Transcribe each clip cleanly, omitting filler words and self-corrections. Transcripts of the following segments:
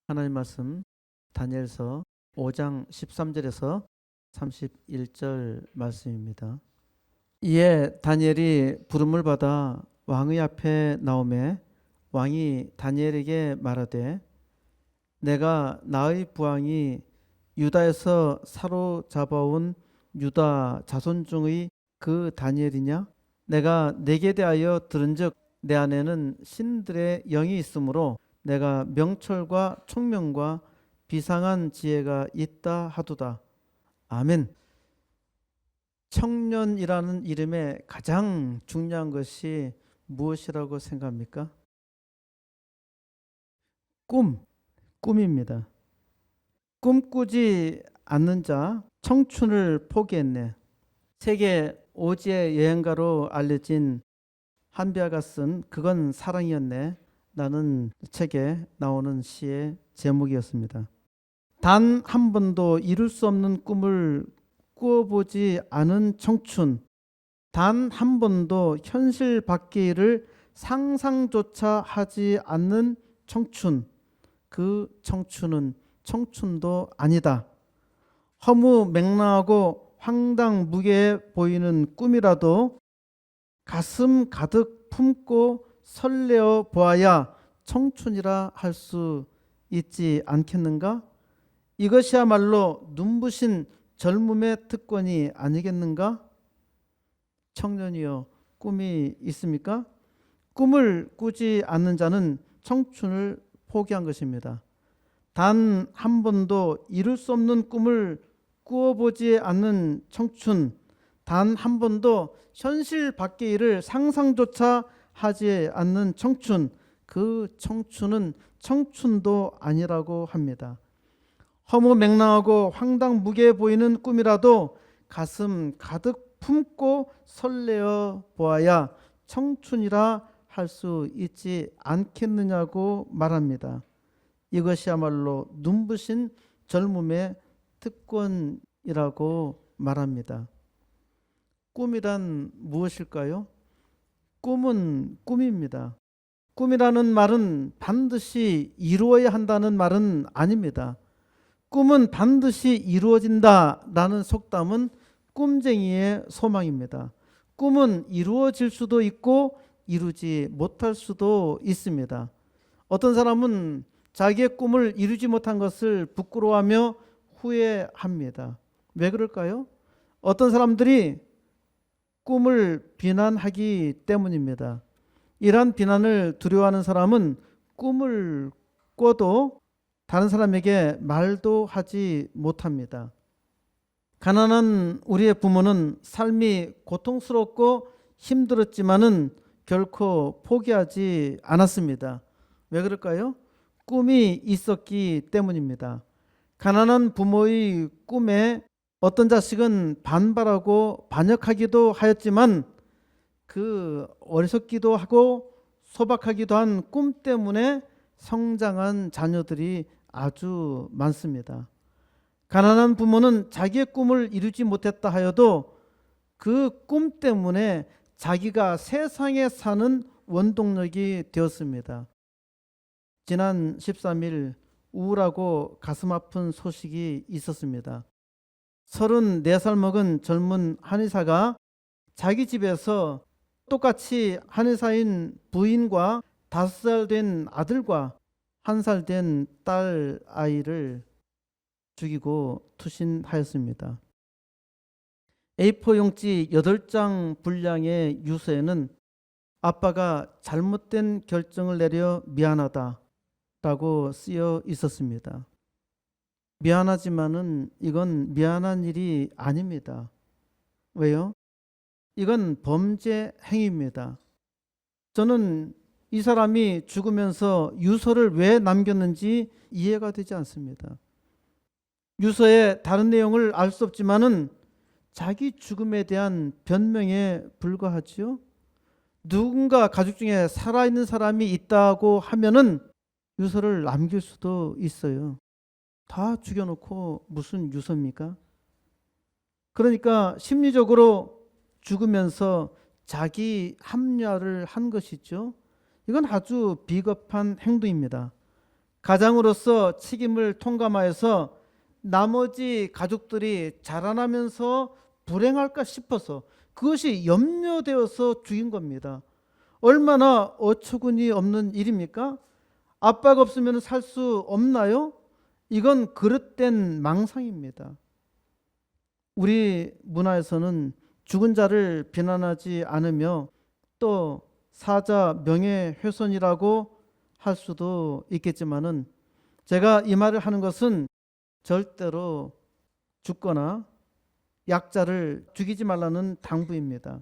하나님 말씀 다니엘서 5장 13절에서 31절 말씀입니다. 이에 다니엘이 부름을 받아 왕의 앞에 나오매 왕이 다니엘에게 말하되 내가 나의 부왕이 유다에서 사로잡아온 유다 자손 중의 그 다니엘이냐? 내가 네게 대하여 들은즉 내 안에는 신들의 영이 있으므로 내가 명철과 총명과 비상한 지혜가 있다 하도다. 아멘. 청년이라는 이름의 가장 중요한 것이 무엇이라고 생각합니까? 꿈입니다. 꿈꾸지 않는 자 청춘을 포기했네. 세계 5제 여행가로 알려진 한비아가 쓴 그건 사랑이었네 라는 책에 나오는 시의 제목이었습니다. 단 한 번도 이룰 수 없는 꿈을 꾸어보지 않은 청춘, 단 한 번도 현실 밖의 일을 상상조차 하지 않는 청춘, 그 청춘은 청춘도 아니다. 허무맹랑하고 황당무계해 보이는 꿈이라도 가슴 가득 품고 설레어 보아야 청춘이라 할 수 있지 않겠는가? 이것이야말로 눈부신 젊음의 특권이 아니겠는가? 청년이여, 꿈이 있습니까? 꿈을 꾸지 않는 자는 청춘을 포기한 것입니다. 단 한 번도 이룰 수 없는 꿈을 꾸어보지 않는 청춘, 단 한 번도 현실 밖의 일을 상상조차 하지 않는 청춘, 그 청춘은 청춘도 아니라고 합니다. 허무맹랑하고 황당무계해 보이는 꿈이라도 가슴 가득 품고 설레어 보아야 청춘이라 할 수 있지 않겠느냐고 말합니다. 이것이야말로 눈부신 젊음의 특권이라고 말합니다. 꿈이란 무엇일까요? 꿈은 꿈입니다. 꿈이라는 말은 반드시 이루어야 한다는 말은 아닙니다. 꿈은 반드시 이루어진다라는 속담은 꿈쟁이의 소망입니다. 꿈은 이루어질 수도 있고 이루지 못할 수도 있습니다. 어떤 사람은 자기의 꿈을 이루지 못한 것을 부끄러워하며 후회합니다. 왜 그럴까요? 어떤 사람들이 꿈을 비난하기 때문입니다. 이러한 비난을 두려워하는 사람은 꿈을 꿔도 다른 사람에게 말도 하지 못합니다. 가난한 우리의 부모는 삶이 고통스럽고 힘들었지만은 결코 포기하지 않았습니다. 왜 그럴까요? 꿈이 있었기 때문입니다. 가난한 부모의 꿈에 어떤 자식은 반발하고 반역하기도 하였지만 그 어리석기도 하고 소박하기도 한 꿈 때문에 성장한 자녀들이 아주 많습니다. 가난한 부모는 자기의 꿈을 이루지 못했다 하여도 그 꿈 때문에 자기가 세상에 사는 원동력이 되었습니다. 지난 13일 우울하고 가슴 아픈 소식이 있었습니다. 34살 먹은 젊은 한의사가 자기 집에서 똑같이 한의사인 부인과 5살 된 아들과 1살 된 딸 아이를 죽이고 투신하였습니다. A4 용지 8장 분량의 유서에는 아빠가 잘못된 결정을 내려 미안하다 라고 쓰여 있었습니다. 미안하지만은 이건 미안한 일이 아닙니다. 왜요? 이건 범죄 행위입니다. 저는 이 사람이 죽으면서 유서를 왜 남겼는지 이해가 되지 않습니다. 유서의 다른 내용을 알 수 없지만은 자기 죽음에 대한 변명에 불과하지요. 누군가 가족 중에 살아있는 사람이 있다고 하면은 유서를 남길 수도 있어요. 다 죽여놓고 무슨 유서입니까? 그러니까 심리적으로 죽으면서 자기 합리화를 한 것이죠. 이건 아주 비겁한 행동입니다. 가장으로서 책임을 통감하여서 나머지 가족들이 자라나면서 불행할까 싶어서 그것이 염려되어서 죽인 겁니다. 얼마나 어처구니 없는 일입니까? 아빠가 없으면 살 수 없나요? 이건 그릇된 망상입니다. 우리 문화에서는 죽은 자를 비난하지 않으며 또 사자 명예훼손이라고 할 수도 있겠지만은 제가 이 말을 하는 것은 절대로 죽거나 약자를 죽이지 말라는 당부입니다.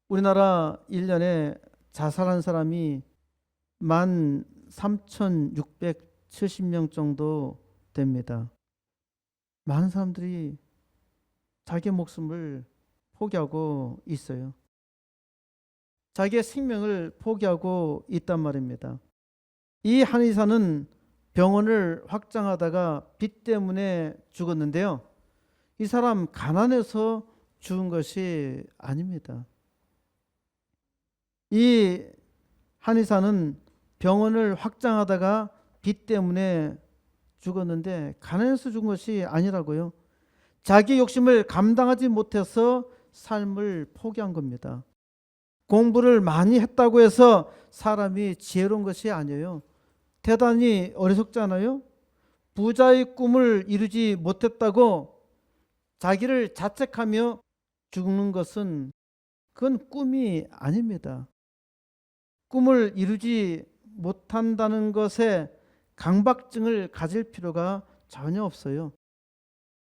우리나라 1년에 자살한 사람이 13,670명 정도 됩니다. 많은 사람들이 자기의 목숨을 포기하고 있어요. 자기의 생명을 포기하고 있단 말입니다. 이 한의사는 병원을 확장하다가 빚 때문에 죽었는데요. 이 사람 가난해서 죽은 것이 아닙니다. 이 한의사는 병원을 확장하다가 빚 때문에 죽었는데 가난해서 죽은 것이 아니라고요. 자기 욕심을 감당하지 못해서 삶을 포기한 겁니다. 공부를 많이 했다고 해서 사람이 지혜로운 것이 아니에요. 대단히 어리석잖아요. 부자의 꿈을 이루지 못했다고 자기를 자책하며 죽는 것은 그건 꿈이 아닙니다. 꿈을 이루지 못한다는 것에 강박증을 가질 필요가 전혀 없어요.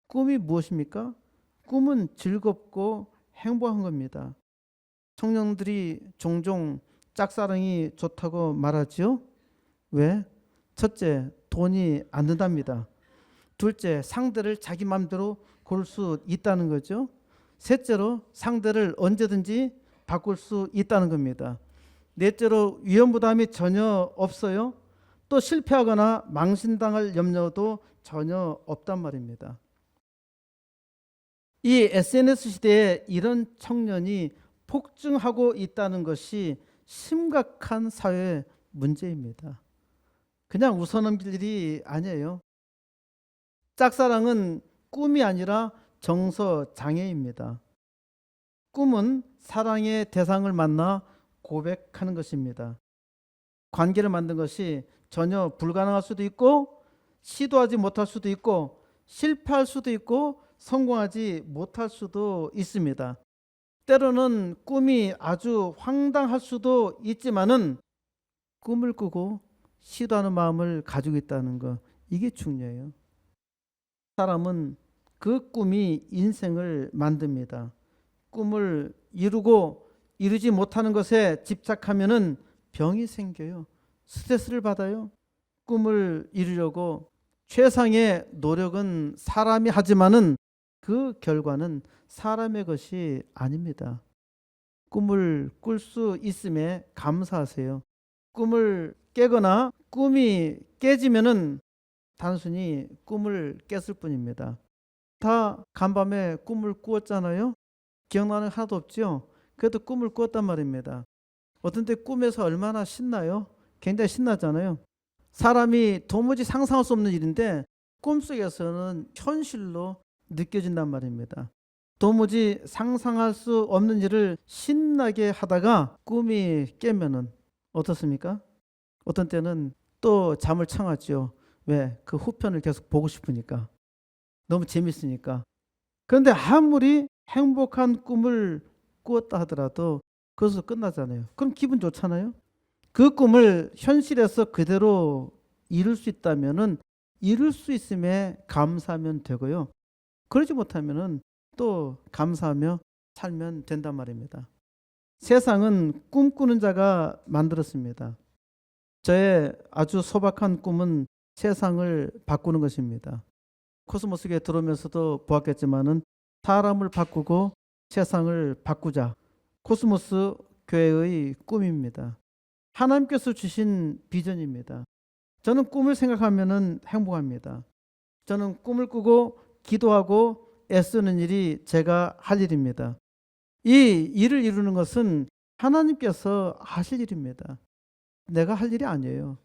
꿈이 무엇입니까? 꿈은 즐겁고 행복한 겁니다. 청년들이 종종 짝사랑이 좋다고 말하죠. 왜? 첫째, 돈이 안 든답니다. 둘째, 상대를 자기 마음대로 고를 수 있다는 거죠. 셋째로, 상대를 언제든지 바꿀 수 있다는 겁니다. 넷째로, 위험 부담이 전혀 없어요. 또 실패하거나 망신당할 염려도 전혀 없단 말입니다. 이 SNS 시대에 이런 청년이 폭증하고 있다는 것이 심각한 사회 문제입니다. 그냥 웃어넘길 일이 아니에요. 짝사랑은 꿈이 아니라 정서장애입니다. 꿈은 사랑의 대상을 만나 고백하는 것입니다. 관계를 만든 것이 전혀 불가능할 수도 있고 시도하지 못할 수도 있고 실패할 수도 있고 성공하지 못할 수도 있습니다. 때로는 꿈이 아주 황당할 수도 있지만은 꿈을 꾸고 시도하는 마음을 가지고 있다는 것, 이게 중요해요. 사람은 그 꿈이 인생을 만듭니다. 꿈을 이루고 이루지 못하는 것에 집착하면은 병이 생겨요. 스트레스를 받아요. 꿈을 이루려고 최상의 노력은 사람이 하지만은 그 결과는 사람의 것이 아닙니다. 꿈을 꿀 수 있음에 감사하세요. 꿈을 깨거나 꿈이 깨지면은 단순히 꿈을 깼을 뿐입니다. 다 간밤에 꿈을 꾸었잖아요. 기억나는 게 하나도 없죠. 그래도 꿈을 꾸었단 말입니다. 어떤 때 꿈에서 얼마나 신나요? 굉장히 신나잖아요. 사람이 도무지 상상할 수 없는 일인데 꿈속에서는 현실로 느껴진단 말입니다. 도무지 상상할 수 없는 일을 신나게 하다가 꿈이 깨면은 어떻습니까? 어떤 때는 또 잠을 청하죠. 왜? 그 후편을 계속 보고 싶으니까. 너무 재밌으니까. 그런데 아무리 행복한 꿈을 꾸었다 하더라도 그것으로 끝나잖아요. 그럼 기분 좋잖아요. 그 꿈을 현실에서 그대로 이룰 수 있다면은 이룰 수 있음에 감사하면 되고요. 그러지 못하면은 또 감사하며 살면 된단 말입니다. 세상은 꿈꾸는 자가 만들었습니다. 저의 아주 소박한 꿈은 세상을 바꾸는 것입니다. 코스모스교에 들어오면서도 보았겠지만은 사람을 바꾸고 세상을 바꾸자. 코스모스 교회의 꿈입니다. 하나님께서 주신 비전입니다. 저는 꿈을 생각하면은 행복합니다. 저는 꿈을 꾸고 기도하고 애쓰는 일이 제가 할 일입니다. 이 일을 이루는 것은 하나님께서 하실 일입니다. 내가 할 일이 아니에요.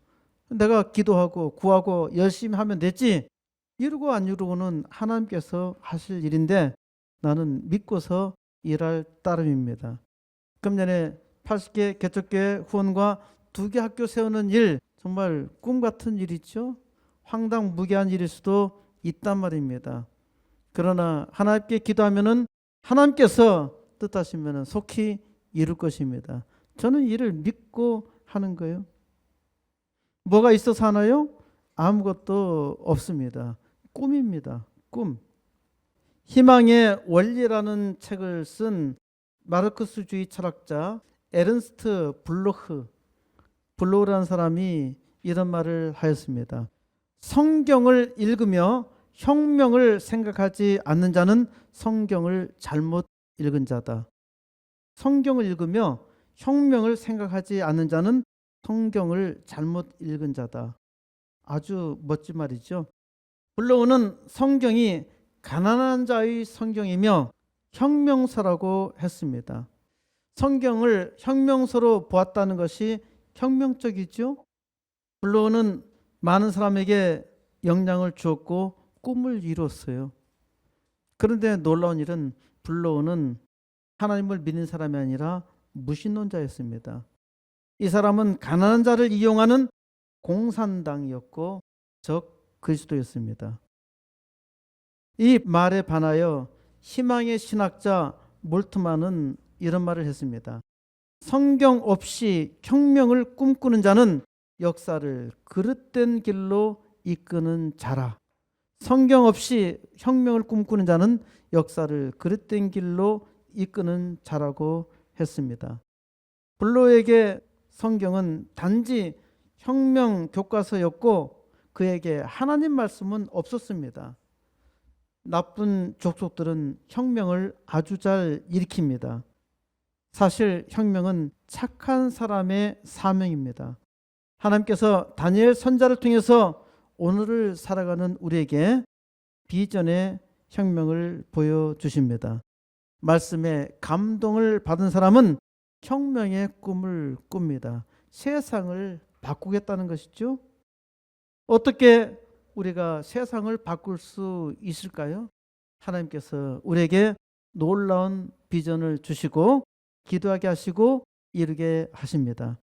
내가 기도하고 구하고 열심히 하면 되지. 이루고 안 이루고는 하나님께서 하실 일인데 나는 믿고서 일할 따름입니다. 금년에 80개 개척교회 후원과 2개 학교 세우는 일, 정말 꿈 같은 일이죠. 황당무계한 일일 수도 있단 말입니다. 그러나 하나님께 기도하면은 하나님께서 뜻하시면은 속히 이룰 것입니다. 저는 이를 믿고 하는 거예요. 뭐가 있어서 하나요? 아무것도 없습니다. 꿈입니다. 꿈. 희망의 원리라는 책을 쓴 마르크스주의 철학자 에른스트 블로흐라는 사람이 이런 말을 하였습니다. 성경을 읽으며 혁명을 생각하지 않는 자는 성경을 잘못 읽은 자다. 성경을 읽으며 혁명을 생각하지 않는 자는 성경을 잘못 읽은 자다. 아주 멋진 말이죠. 블로우는 성경이 가난한 자의 성경이며 혁명서라고 했습니다. 성경을 혁명서로 보았다는 것이 혁명적이죠. 블로우는 많은 사람에게 영향을 주었고 꿈을 이뤘어요. 그런데 놀라운 일은 블로우는 하나님을 믿는 사람이 아니라 무신론자였습니다. 이 사람은 가난한 자를 이용하는 공산당이었고 적 그리스도였습니다. 이 말에 반하여 희망의 신학자 몰트만은 이런 말을 했습니다. 성경 없이 혁명을 꿈꾸는 자는 역사를 그릇된 길로 이끄는 자라. 성경 없이 혁명을 꿈꾸는 자는 역사를 그릇된 길로 이끄는 자라고 했습니다. 블로에게 성경은 단지 혁명 교과서였고 그에게 하나님 말씀은 없었습니다. 나쁜 족속들은 혁명을 아주 잘 일으킵니다. 사실 혁명은 착한 사람의 사명입니다. 하나님께서 다니엘 선지자를 통해서 오늘을 살아가는 우리에게 비전의 혁명을 보여주십니다. 말씀에 감동을 받은 사람은 혁명의 꿈을 꿉니다. 세상을 바꾸겠다는 것이죠. 어떻게 우리가 세상을 바꿀 수 있을까요? 하나님께서 우리에게 놀라운 비전을 주시고 기도하게 하시고 이루게 하십니다.